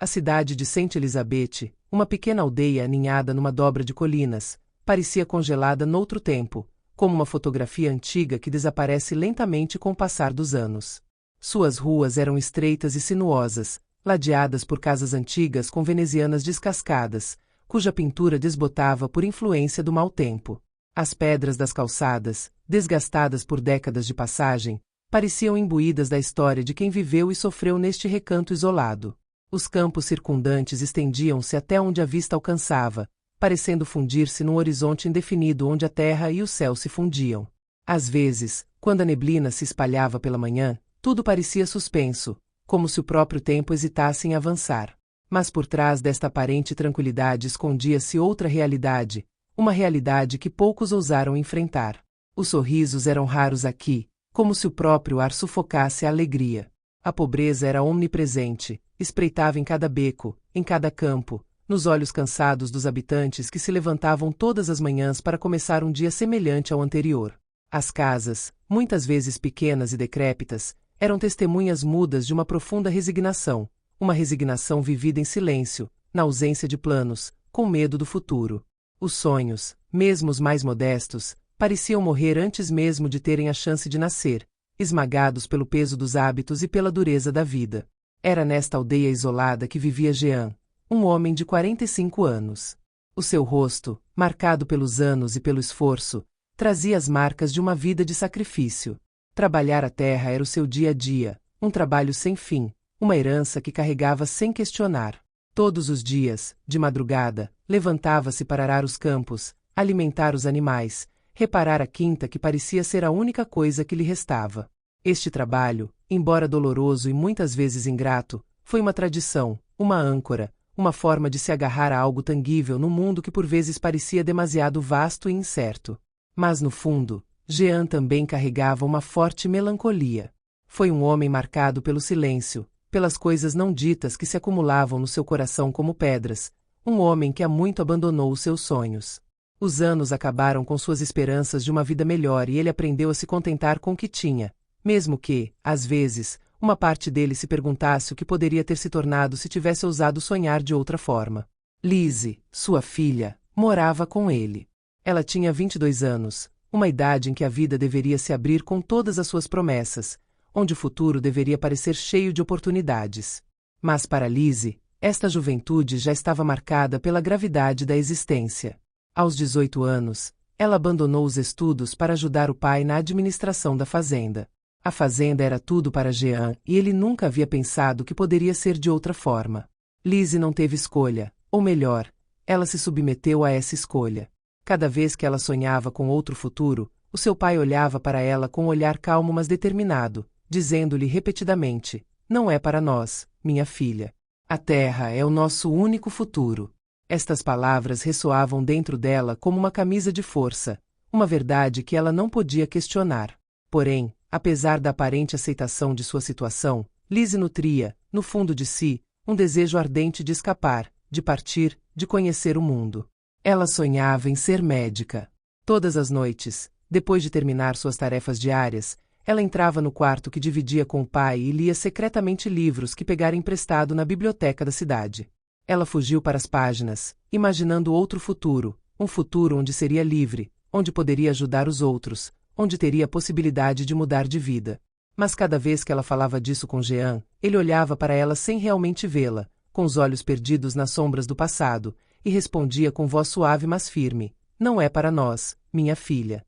A cidade de Saint Elizabeth, uma pequena aldeia aninhada numa dobra de colinas, parecia congelada noutro tempo, como uma fotografia antiga que desaparece lentamente com o passar dos anos. Suas ruas eram estreitas e sinuosas, ladeadas por casas antigas com venezianas descascadas, cuja pintura desbotava por influência do mau tempo. As pedras das calçadas, desgastadas por décadas de passagem, pareciam imbuídas da história de quem viveu e sofreu neste recanto isolado. Os campos circundantes estendiam-se até onde a vista alcançava, parecendo fundir-se num horizonte indefinido onde a terra e o céu se fundiam. Às vezes, quando a neblina se espalhava pela manhã, tudo parecia suspenso, como se o próprio tempo hesitasse em avançar. Mas por trás desta aparente tranquilidade escondia-se outra realidade, uma realidade que poucos ousaram enfrentar. Os sorrisos eram raros aqui, como se o próprio ar sufocasse a alegria. A pobreza era omnipresente, espreitava em cada beco, em cada campo, nos olhos cansados dos habitantes que se levantavam todas as manhãs para começar um dia semelhante ao anterior. As casas, muitas vezes pequenas e decrépitas, eram testemunhas mudas de uma profunda resignação, uma resignação vivida em silêncio, na ausência de planos, com medo do futuro. Os sonhos, mesmo os mais modestos, pareciam morrer antes mesmo de terem a chance de nascer, esmagados pelo peso dos hábitos e pela dureza da vida. Era nesta aldeia isolada que vivia Jean, um homem de 45 anos. O seu rosto, marcado pelos anos e pelo esforço, trazia as marcas de uma vida de sacrifício. Trabalhar a terra era o seu dia a dia, um trabalho sem fim, uma herança que carregava sem questionar. Todos os dias, de madrugada, levantava-se para arar os campos, alimentar os animais, reparar a quinta que parecia ser a única coisa que lhe restava. Este trabalho, embora doloroso e muitas vezes ingrato, foi uma tradição, uma âncora, uma forma de se agarrar a algo tangível num mundo que por vezes parecia demasiado vasto e incerto. Mas no fundo, Jean também carregava uma forte melancolia. Foi um homem marcado pelo silêncio, pelas coisas não ditas que se acumulavam no seu coração como pedras, um homem que há muito abandonou os seus sonhos. Os anos acabaram com suas esperanças de uma vida melhor e ele aprendeu a se contentar com o que tinha, mesmo que, às vezes, uma parte dele se perguntasse o que poderia ter se tornado se tivesse ousado sonhar de outra forma. Lizzie, sua filha, morava com ele. Ela tinha 22 anos, uma idade em que a vida deveria se abrir com todas as suas promessas, onde o futuro deveria parecer cheio de oportunidades. Mas para Lizzie, esta juventude já estava marcada pela gravidade da existência. Aos 18 anos, ela abandonou os estudos para ajudar o pai na administração da fazenda. A fazenda era tudo para Jean e ele nunca havia pensado que poderia ser de outra forma. Lizzie não teve escolha, ou melhor, ela se submeteu a essa escolha. Cada vez que ela sonhava com outro futuro, o seu pai olhava para ela com um olhar calmo mas determinado, dizendo-lhe repetidamente: "Não é para nós, minha filha. A terra é o nosso único futuro." Estas palavras ressoavam dentro dela como uma camisa de força, uma verdade que ela não podia questionar. Porém, apesar da aparente aceitação de sua situação, Lizzie nutria, no fundo de si, um desejo ardente de escapar, de partir, de conhecer o mundo. Ela sonhava em ser médica. Todas as noites, depois de terminar suas tarefas diárias, ela entrava no quarto que dividia com o pai e lia secretamente livros que pegara emprestado na biblioteca da cidade. Ela fugiu para as páginas, imaginando outro futuro, um futuro onde seria livre, onde poderia ajudar os outros, onde teria a possibilidade de mudar de vida. Mas cada vez que ela falava disso com Jean, ele olhava para ela sem realmente vê-la, com os olhos perdidos nas sombras do passado, e respondia com voz suave mas firme: "Não é para nós, minha filha."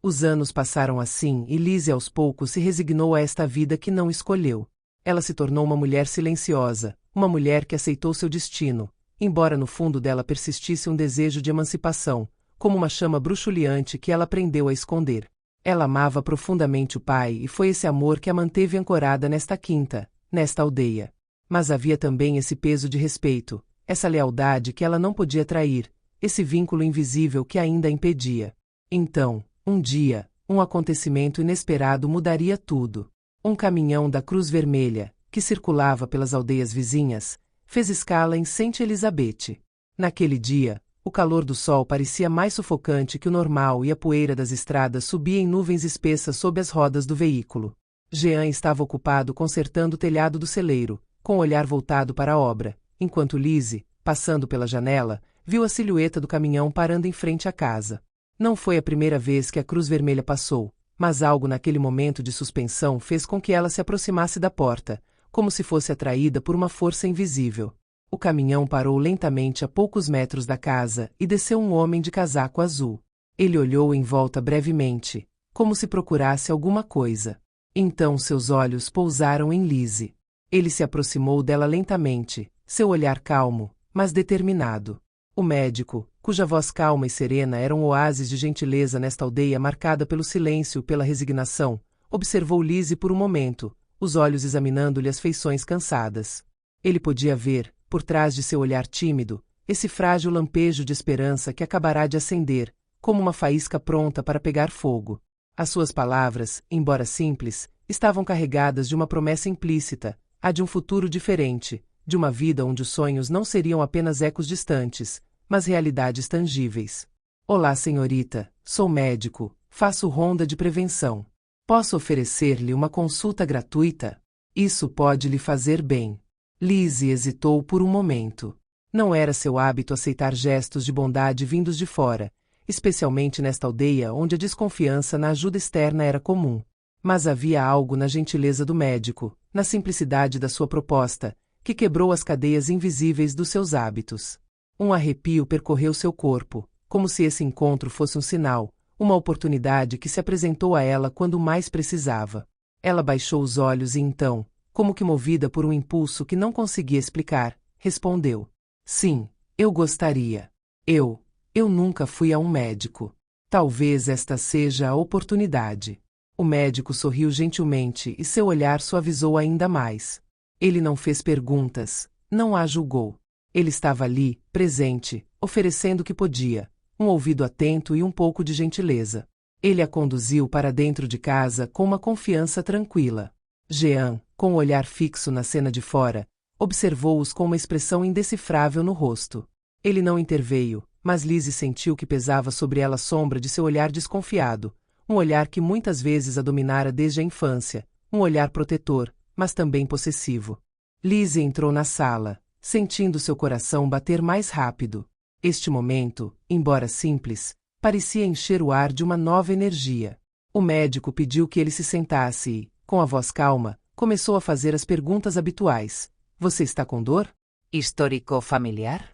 Os anos passaram assim e Lizzie aos poucos se resignou a esta vida que não escolheu. Ela se tornou uma mulher silenciosa, uma mulher que aceitou seu destino, embora no fundo dela persistisse um desejo de emancipação, como uma chama bruxuleante que ela aprendeu a esconder. Ela amava profundamente o pai e foi esse amor que a manteve ancorada nesta quinta, nesta aldeia. Mas havia também esse peso de respeito, essa lealdade que ela não podia trair, esse vínculo invisível que ainda a impedia. Então, um dia, um acontecimento inesperado mudaria tudo. Um caminhão da Cruz Vermelha, que circulava pelas aldeias vizinhas, fez escala em Saint Elizabeth. Naquele dia, o calor do sol parecia mais sufocante que o normal e a poeira das estradas subia em nuvens espessas sob as rodas do veículo. Jean estava ocupado consertando o telhado do celeiro, com o olhar voltado para a obra, enquanto Lizzie, passando pela janela, viu a silhueta do caminhão parando em frente à casa. Não foi a primeira vez que a Cruz Vermelha passou, mas algo naquele momento de suspensão fez com que ela se aproximasse da porta, como se fosse atraída por uma força invisível. O caminhão parou lentamente a poucos metros da casa e desceu um homem de casaco azul. Ele olhou em volta brevemente, como se procurasse alguma coisa. Então seus olhos pousaram em Lizzie. Ele se aproximou dela lentamente, seu olhar calmo, mas determinado. O médico, cuja voz calma e serena era um oásis de gentileza nesta aldeia marcada pelo silêncio e pela resignação, observou Lizzie por um momento, os olhos examinando-lhe as feições cansadas. Ele podia ver, por trás de seu olhar tímido, esse frágil lampejo de esperança que acabará de acender, como uma faísca pronta para pegar fogo. As suas palavras, embora simples, estavam carregadas de uma promessa implícita, a de um futuro diferente, de uma vida onde os sonhos não seriam apenas ecos distantes, mas realidades tangíveis. Olá, senhorita, sou médico, faço ronda de prevenção. Posso oferecer-lhe uma consulta gratuita? Isso pode lhe fazer bem. Lizzie hesitou por um momento. Não era seu hábito aceitar gestos de bondade vindos de fora, especialmente nesta aldeia onde a desconfiança na ajuda externa era comum. Mas havia algo na gentileza do médico, na simplicidade da sua proposta, que quebrou as cadeias invisíveis dos seus hábitos. Um arrepio percorreu seu corpo, como se esse encontro fosse um sinal, uma oportunidade que se apresentou a ela quando mais precisava. Ela baixou os olhos e então, como que movida por um impulso que não conseguia explicar, respondeu: Sim, eu gostaria. Eu nunca fui a um médico. Talvez esta seja a oportunidade. O médico sorriu gentilmente e seu olhar suavizou ainda mais. Ele não fez perguntas, não a julgou. Ele estava ali, presente, oferecendo o que podia, um ouvido atento e um pouco de gentileza. Ele a conduziu para dentro de casa com uma confiança tranquila. Jean, com o olhar fixo na cena de fora, observou-os com uma expressão indecifrável no rosto. Ele não interveio, mas Lizzie sentiu que pesava sobre ela a sombra de seu olhar desconfiado, um olhar que muitas vezes a dominara desde a infância, um olhar protetor, mas também possessivo. Lizzie entrou na sala, sentindo seu coração bater mais rápido. Este momento, embora simples, parecia encher o ar de uma nova energia. O médico pediu que ele se sentasse e, com a voz calma, começou a fazer as perguntas habituais. Você está com dor? Histórico familiar?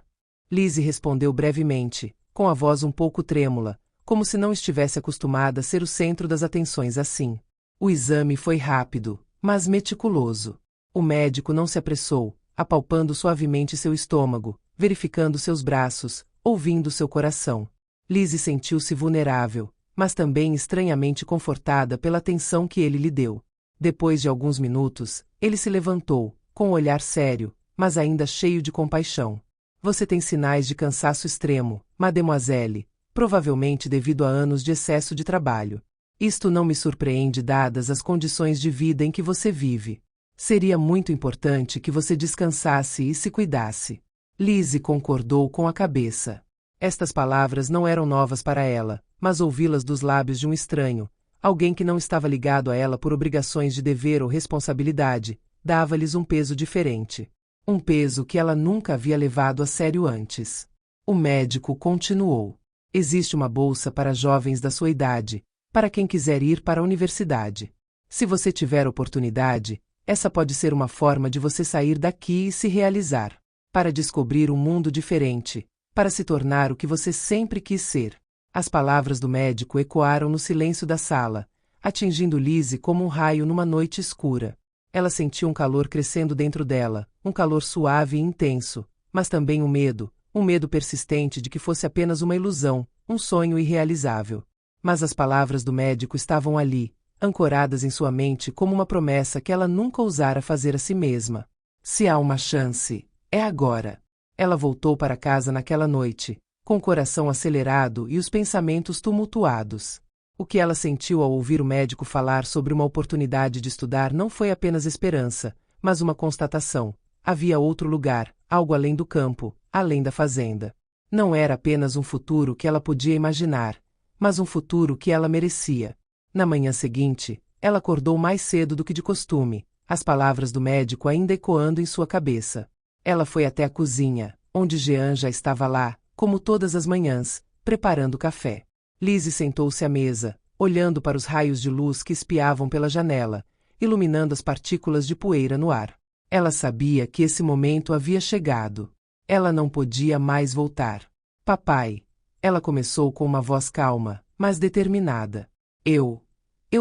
Lizzie respondeu brevemente, com a voz um pouco trêmula, como se não estivesse acostumada a ser o centro das atenções assim. O exame foi rápido, mas meticuloso. O médico não se apressou, apalpando suavemente seu estômago, verificando seus braços, ouvindo seu coração. Lizzie sentiu-se vulnerável, mas também estranhamente confortada pela atenção que ele lhe deu. Depois de alguns minutos, ele se levantou, com um olhar sério, mas ainda cheio de compaixão. Você tem sinais de cansaço extremo, mademoiselle, provavelmente devido a anos de excesso de trabalho. Isto não me surpreende dadas as condições de vida em que você vive. Seria muito importante que você descansasse e se cuidasse. Lizzie concordou com a cabeça. Estas palavras não eram novas para ela, mas ouvi-las dos lábios de um estranho, alguém que não estava ligado a ela por obrigações de dever ou responsabilidade, dava-lhes um peso diferente. Um peso que ela nunca havia levado a sério antes. O médico continuou. Existe uma bolsa para jovens da sua idade, para quem quiser ir para a universidade. Se você tiver oportunidade, essa pode ser uma forma de você sair daqui e se realizar, para descobrir um mundo diferente, para se tornar o que você sempre quis ser. As palavras do médico ecoaram no silêncio da sala, atingindo Lizzie como um raio numa noite escura. Ela sentiu um calor crescendo dentro dela, um calor suave e intenso, mas também um medo persistente de que fosse apenas uma ilusão, um sonho irrealizável. Mas as palavras do médico estavam ali, ancoradas em sua mente como uma promessa que ela nunca ousara fazer a si mesma. Se há uma chance, é agora. Ela voltou para casa naquela noite, com o coração acelerado e os pensamentos tumultuados. O que ela sentiu ao ouvir o médico falar sobre uma oportunidade de estudar não foi apenas esperança, mas uma constatação. Havia outro lugar, algo além do campo, além da fazenda. Não era apenas um futuro que ela podia imaginar, mas um futuro que ela merecia. Na manhã seguinte, ela acordou mais cedo do que de costume, as palavras do médico ainda ecoando em sua cabeça. Ela foi até a cozinha, onde Jean já estava lá, como todas as manhãs, preparando café. Lizzie sentou-se à mesa, olhando para os raios de luz que espiavam pela janela, iluminando as partículas de poeira no ar. Ela sabia que esse momento havia chegado. Ela não podia mais voltar. Papai. Ela começou com uma voz calma, mas determinada. Eu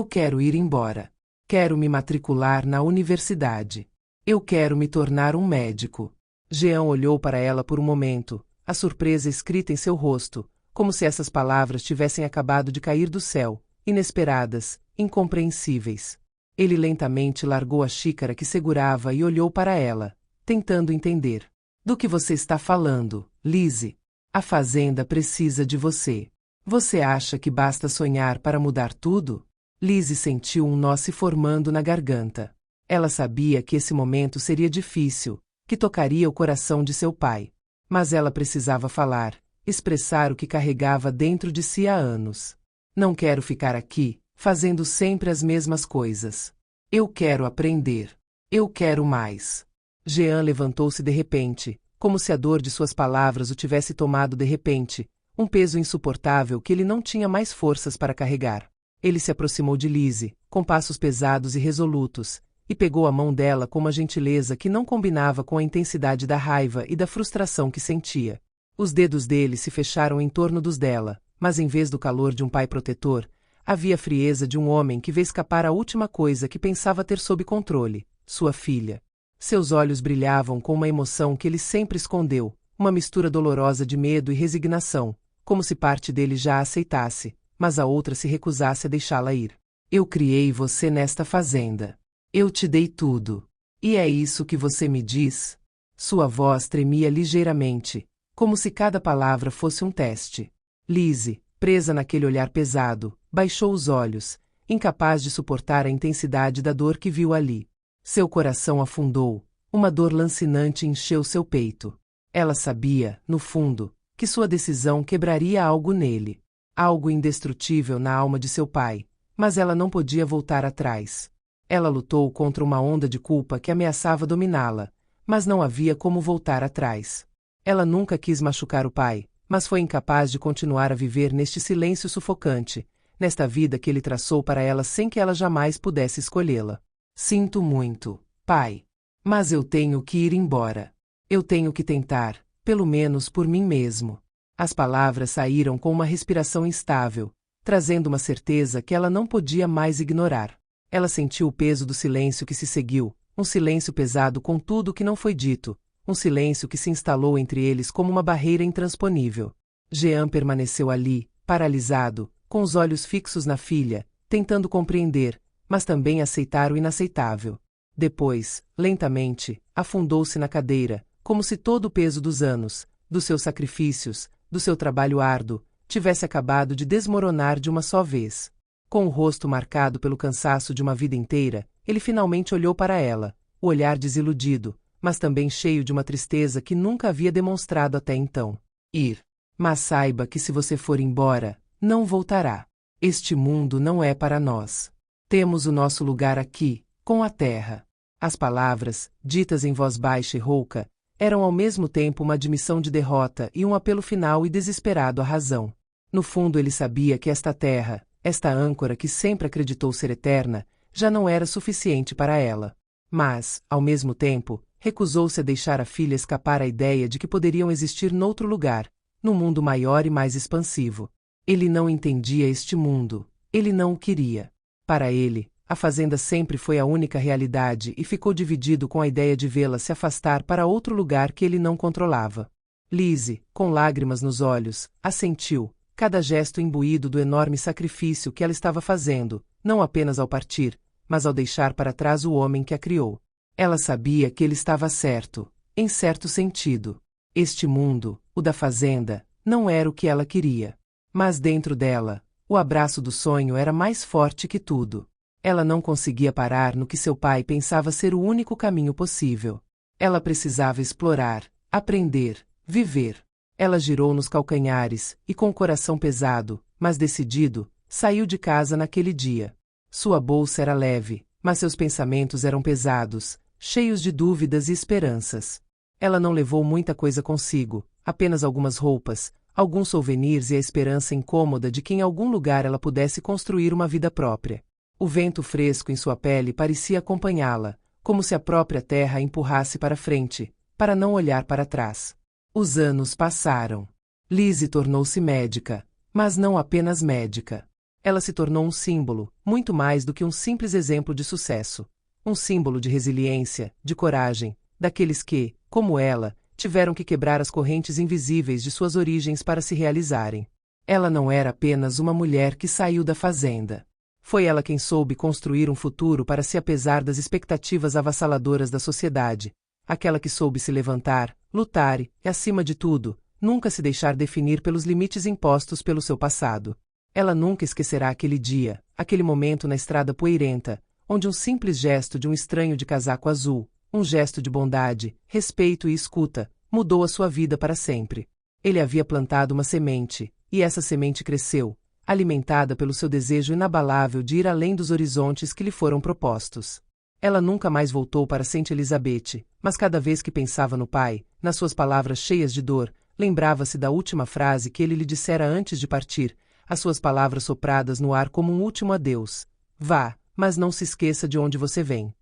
quero ir embora. Quero me matricular na universidade. Eu quero me tornar um médico. Jean olhou para ela por um momento, a surpresa escrita em seu rosto, como se essas palavras tivessem acabado de cair do céu, inesperadas, incompreensíveis. Ele lentamente largou a xícara que segurava e olhou para ela, tentando entender. Do que você está falando, Lizzie? A fazenda precisa de você. Você acha que basta sonhar para mudar tudo? Lizzie sentiu um nó se formando na garganta. Ela sabia que esse momento seria difícil, que tocaria o coração de seu pai. Mas ela precisava falar, expressar o que carregava dentro de si há anos. Não quero ficar aqui, fazendo sempre as mesmas coisas. Eu quero aprender. Eu quero mais. Jean levantou-se de repente, como se a dor de suas palavras o tivesse tomado de repente, um peso insuportável que ele não tinha mais forças para carregar. Ele se aproximou de Lizzie, com passos pesados e resolutos, e pegou a mão dela com uma gentileza que não combinava com a intensidade da raiva e da frustração que sentia. Os dedos dele se fecharam em torno dos dela, mas em vez do calor de um pai protetor, havia a frieza de um homem que vê escapar a última coisa que pensava ter sob controle, sua filha. Seus olhos brilhavam com uma emoção que ele sempre escondeu, uma mistura dolorosa de medo e resignação, como se parte dele já a aceitasse, mas a outra se recusasse a deixá-la ir. Eu criei você nesta fazenda. Eu te dei tudo. E é isso que você me diz? Sua voz tremia ligeiramente, como se cada palavra fosse um teste. Lizzie, presa naquele olhar pesado, baixou os olhos, incapaz de suportar a intensidade da dor que viu ali. Seu coração afundou, uma dor lancinante encheu seu peito. Ela sabia, no fundo, que sua decisão quebraria algo nele. Algo indestrutível na alma de seu pai, mas ela não podia voltar atrás. Ela lutou contra uma onda de culpa que ameaçava dominá-la, mas não havia como voltar atrás. Ela nunca quis machucar o pai, mas foi incapaz de continuar a viver neste silêncio sufocante, nesta vida que ele traçou para ela sem que ela jamais pudesse escolhê-la. Sinto muito, pai. Mas eu tenho que ir embora. Eu tenho que tentar, pelo menos por mim mesmo. As palavras saíram com uma respiração instável, trazendo uma certeza que ela não podia mais ignorar. Ela sentiu o peso do silêncio que se seguiu, um silêncio pesado com tudo o que não foi dito, um silêncio que se instalou entre eles como uma barreira intransponível. Jean permaneceu ali, paralisado, com os olhos fixos na filha, tentando compreender, mas também aceitar o inaceitável. Depois, lentamente, afundou-se na cadeira, como se todo o peso dos anos, dos seus sacrifícios, do seu trabalho árduo, tivesse acabado de desmoronar de uma só vez. Com o rosto marcado pelo cansaço de uma vida inteira, ele finalmente olhou para ela, o olhar desiludido, mas também cheio de uma tristeza que nunca havia demonstrado até então. Ir. Mas saiba que se você for embora, não voltará. Este mundo não é para nós. Temos o nosso lugar aqui, com a terra. As palavras, ditas em voz baixa e rouca, eram ao mesmo tempo uma admissão de derrota e um apelo final e desesperado à razão. No fundo ele sabia que esta terra, esta âncora que sempre acreditou ser eterna, já não era suficiente para ela. Mas, ao mesmo tempo, recusou-se a deixar a filha escapar à ideia de que poderiam existir noutro lugar, num mundo maior e mais expansivo. Ele não entendia este mundo. Ele não o queria. Para ele, a fazenda sempre foi a única realidade e ficou dividido com a ideia de vê-la se afastar para outro lugar que ele não controlava. Lizzie, com lágrimas nos olhos, assentiu, cada gesto imbuído do enorme sacrifício que ela estava fazendo, não apenas ao partir, mas ao deixar para trás o homem que a criou. Ela sabia que ele estava certo, em certo sentido. Este mundo, o da fazenda, não era o que ela queria. Mas dentro dela, o abraço do sonho era mais forte que tudo. Ela não conseguia parar no que seu pai pensava ser o único caminho possível. Ela precisava explorar, aprender, viver. Ela girou nos calcanhares e, com o coração pesado, mas decidido, saiu de casa naquele dia. Sua bolsa era leve, Mas seus pensamentos eram pesados, cheios de dúvidas e esperanças. Ela não levou muita coisa consigo, apenas algumas roupas, alguns souvenirs e a esperança incômoda de que em algum lugar ela pudesse construir uma vida própria. O vento fresco em sua pele parecia acompanhá-la, como se a própria terra a empurrasse para frente, para não olhar para trás. Os anos passaram. Lizzie tornou-se médica, mas não apenas médica. Ela se tornou um símbolo, muito mais do que um simples exemplo de sucesso. Um símbolo de resiliência, de coragem, daqueles que, como ela, tiveram que quebrar as correntes invisíveis de suas origens para se realizarem. Ela não era apenas uma mulher que saiu da fazenda. Foi ela quem soube construir um futuro para si apesar das expectativas avassaladoras da sociedade, aquela que soube se levantar, lutar e, acima de tudo, nunca se deixar definir pelos limites impostos pelo seu passado. Ela nunca esquecerá aquele dia, aquele momento na estrada poeirenta, onde um simples gesto de um estranho de casaco azul, um gesto de bondade, respeito e escuta, mudou a sua vida para sempre. Ele havia plantado uma semente, e essa semente cresceu, alimentada pelo seu desejo inabalável de ir além dos horizontes que lhe foram propostos. Ela nunca mais voltou para Saint Elizabeth, mas cada vez que pensava no pai, nas suas palavras cheias de dor, lembrava-se da última frase que ele lhe dissera antes de partir, as suas palavras sopradas no ar como um último adeus. Vá, mas não se esqueça de onde você vem.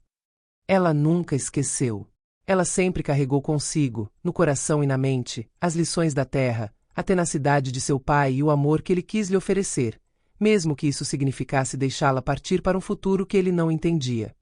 Ela nunca esqueceu. Ela sempre carregou consigo, no coração e na mente, as lições da terra, a tenacidade de seu pai e o amor que ele quis lhe oferecer, mesmo que isso significasse deixá-la partir para um futuro que ele não entendia.